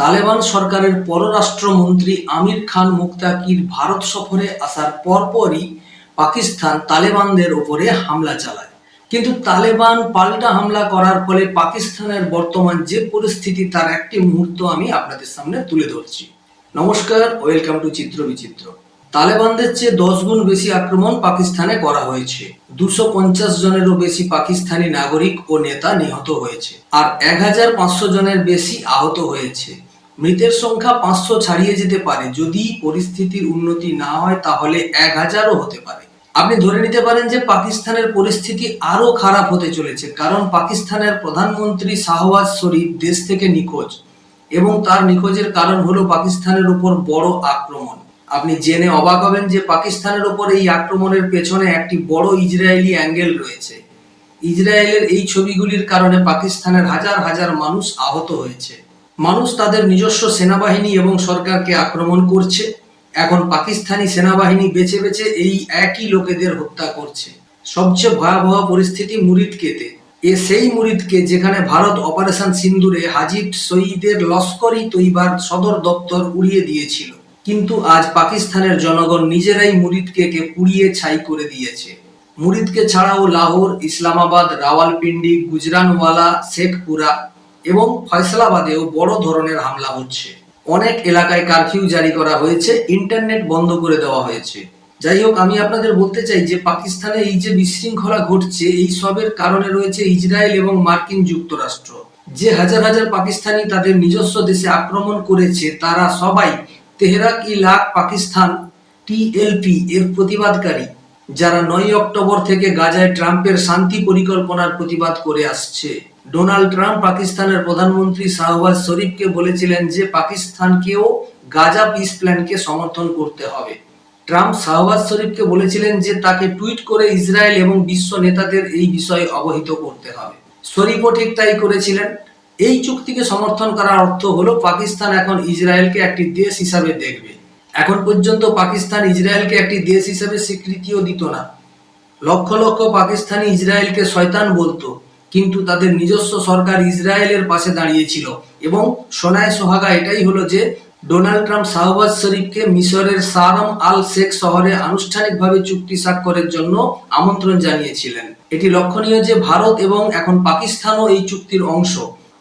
তালেবান সরকারের পররাষ্ট্রমন্ত্রী আমির খান মুত্তাকির ভারত সফরে আসার পরপরই পাকিস্তান তালেবানদের ওপরে হামলা চালায়। কিন্তু তালেবান পাল্টা হামলা করার ফলে পাকিস্তানের বর্তমান যে পরিস্থিতি তার একটি মুহূর্ত আমি আপনাদের সামনে তুলে ধরছি। নমস্কার, ওয়েলকাম টু চিত্র বিচিত্র। তালেবানদের চেয়ে 10 গুণ বেশি আক্রমণ পাকিস্তানে করা হয়েছে। 250 জনেরও বেশি পাকিস্তানি নাগরিক ও নেতা নিহত হয়েছে, আর 1500 জনের বেশি আহত হয়েছে। মৃতের সংখ্যা 500 ছাড়িয়ে যেতে পারে। যদি পরিস্থিতির উন্নতি না হয় তাহলে 1000ও হতে পারে। আপনি ধরে নিতে পারেন যে পাকিস্তানের পরিস্থিতি আরো খারাপ হতে চলেছে, কারণ পাকিস্তানের প্রধানমন্ত্রী শাহবাজ শরীফ দেশ থেকে নিখোঁজ, এবং তার নিখোঁজের কারণ হলো পাকিস্তানের উপর বড় আক্রমণ। আপনি জেনে অবাক হবেন যে পাকিস্তানের উপর এই আক্রমণের পেছনে একটি বড় ইসরায়েলি অ্যাঙ্গেল রয়েছে। ইসরায়েলের এই ছবিগুলির কারণে পাকিস্তানের হাজার হাজার মানুষ আহত হয়েছে। মানুষ তাদের নিজস্ব সেনাবাহিনী এবং সরকারকে আক্রমণ করছে। এখন পাকিস্তানি সেনাবাহিনী বেছে বেছে এই একই লোকেদের হত্যা করছে। সবচেয়ে ভয়াবহ পরিস্থিতি মুরিদকেতে। সেই মুরিদকে যেখানে ভারত অপারেশন সিন্দুরে হাজিব সঈদের লস্কর-ই তৈবার সদর দপ্তর উড়িয়ে দিয়েছিল, কিন্তু আজ পাকিস্তানের জনগণ নিজেরাই মুরিদকে পুড়িয়ে ছাই করে দিয়েছে। মুরিদকে ছাড়াও লাহোর, ইসলামাবাদ, রাওয়ালপিন্ডি, গুজরানওয়ালা, শেখপুরা এবং ফয়সালাবাদেও বড় ধরনের হামলা হচ্ছে। অনেক এলাকায় কারফিউ জারি করা হয়েছে, ইন্টারনেট বন্ধ করে দেওয়া হয়েছে। যাই হোক, আমি আপনাদের বলতে চাই যে পাকিস্তানে এই যে বিশৃঙ্খলা ঘটছে, এই সবের কারণে রয়েছে ইসরায়েল এবং মার্কিন যুক্তরাষ্ট্র। যে হাজার হাজার পাকিস্তানি তাদের নিজস্ব দেশে আক্রমণ করেছে, তারা সবাই তেহরাক-ই-লাক পাকিস্তান TLP এর প্রতিবাদকারী, যারা 9 অক্টোবর থেকে গাজায় ট্রাম্পের শান্তি পরিকল্পনার প্রতিবাদ করে আসছে। ডোনাল্ড ট্রাম্প পাকিস্তানের প্রধানমন্ত্রী শাহবাজ শরীফকে বলেছিলেন যে পাকিস্তানকেও গাজা পিস প্ল্যানকে সমর্থন করতে হবে। ট্রাম্প শাহবাজ শরীফকে বলেছিলেন যে তাকে টুইট করে ইসরায়েল এবং বিশ্ব নেতাদের এই বিষয়ে অবহিত করতে হবে। শরীফও ঠিক তাই করেছিলেন। এই চুক্তিকে সমর্থন করার অর্থ হলো পাকিস্তান এখন ইসরায়েলকে একটি দেশ হিসাবে দেখবে। এখন পর্যন্ত পাকিস্তান ইসরায়েলকে একটি দেশ হিসাবে স্বীকৃতিও দিত না। লক্ষ লক্ষ পাকিস্তানি ইসরায়েলকে শয়তান বলতো, কিন্তু তাদের নিজস্ব সরকার ইসরায়েলের পাশে দাঁড়িয়েছিল। এবং সোনায় সোহাগা এটাই হলো যে ডোনাল্ড ট্রাম্প শাহবাজ শরীফকে মিশরের শারম আল শেখ শহরে আনুষ্ঠানিকভাবে চুক্তি স্বাক্ষরের জন্য আমন্ত্রণ জানিয়েছিলেন। এটি লক্ষণীয় যে ভারত এবং এখন পাকিস্তানও এই চুক্তির অংশ,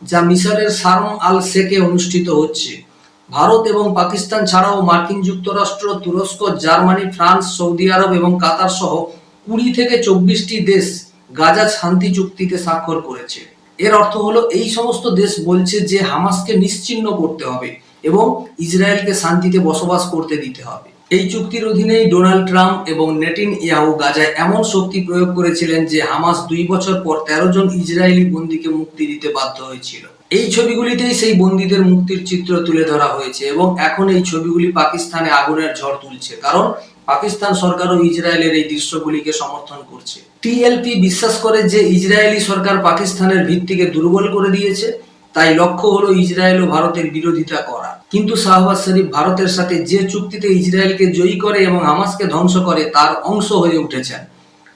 যা মিশরের শারম আল শেখে অনুষ্ঠিত হচ্ছে। ভারত এবং পাকিস্তান ছাড়াও মার্কিন যুক্তরাষ্ট্র, তুরস্ক, জার্মানি, ফ্রান্স, সৌদি আরব এবং কাতার সহ 20 থেকে 24টি দেশ গাজা শান্তি চুক্তিতে স্বাক্ষর করেছে। এর অর্থ হলো এই সমস্ত দেশ বলছে যে হামাসকে নিশ্চিহ্ন করতে হবে এবং ইসরায়েলকে শান্তিতে বসবাস করতে দিতে হবে। এই চুক্তির অধীনেই ডোনাল্ড ট্রাম্প এবং নেতানিয়াহু গাজায় এমন শক্তি প্রয়োগ করেছিলেন যে হামাস 2 বছর পর 13 জন ইসরায়েলি বন্দীকে মুক্তি দিতে বাধ্য হয়েছিল। এই ছবিগুলিতেই সেই বন্দীদের মুক্তির চিত্র তুলে ধরা হয়েছে, এবং এখন এই ছবিগুলি পাকিস্তানে আগুনের ঝড় তুলছে, কারণ পাকিস্তান সরকারও ইসরায়েলের এই দৃশ্যগুলিকে সমর্থন করছে। TLP বিশ্বাস করে যে ইসরায়েলি সরকার পাকিস্তানের ভিত্তিকে দুর্বল করে দিয়েছে, তাই লক্ষ্য হলো ইসরায়েল ও ভারতের বিরোধিতা করা। কিন্তু শাহবাজ শরীফ ভারতের সাথে যে চুক্তিতে ইসরায়েলকে জয়ী করে এবং হামাসকে ধ্বংস করে তার অংশ হয়ে উঠেছেন।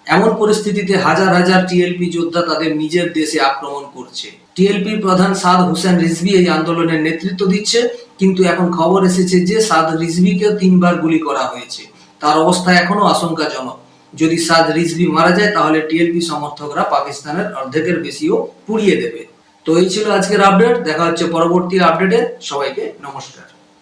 এমন পরিস্থিতিতে হাজার হাজার TLP যোদ্ধা তাদের নিজের দেশে আক্রমণ করছে। TLP প্রধান সাদ হুসেন রিজভি এই আন্দোলনের নেতৃত্ব দিচ্ছে, কিন্তু এখন খবর এসেছে যে সাদ রিজভিকে 3 বার গুলি করা হয়েছে। তার অবস্থা এখনো আশঙ্কাজনক। যদি সাদ রিজভি মারা যায় তাহলে TLP সমর্থকরা পাকিস্তানের অর্ধেকের বেশিও পুড়িয়ে দেবে। তো এই ছিল আজকের আপডেট। দেখা হচ্ছে পরবর্তী আপডেটে। সবাইকে নমস্কার।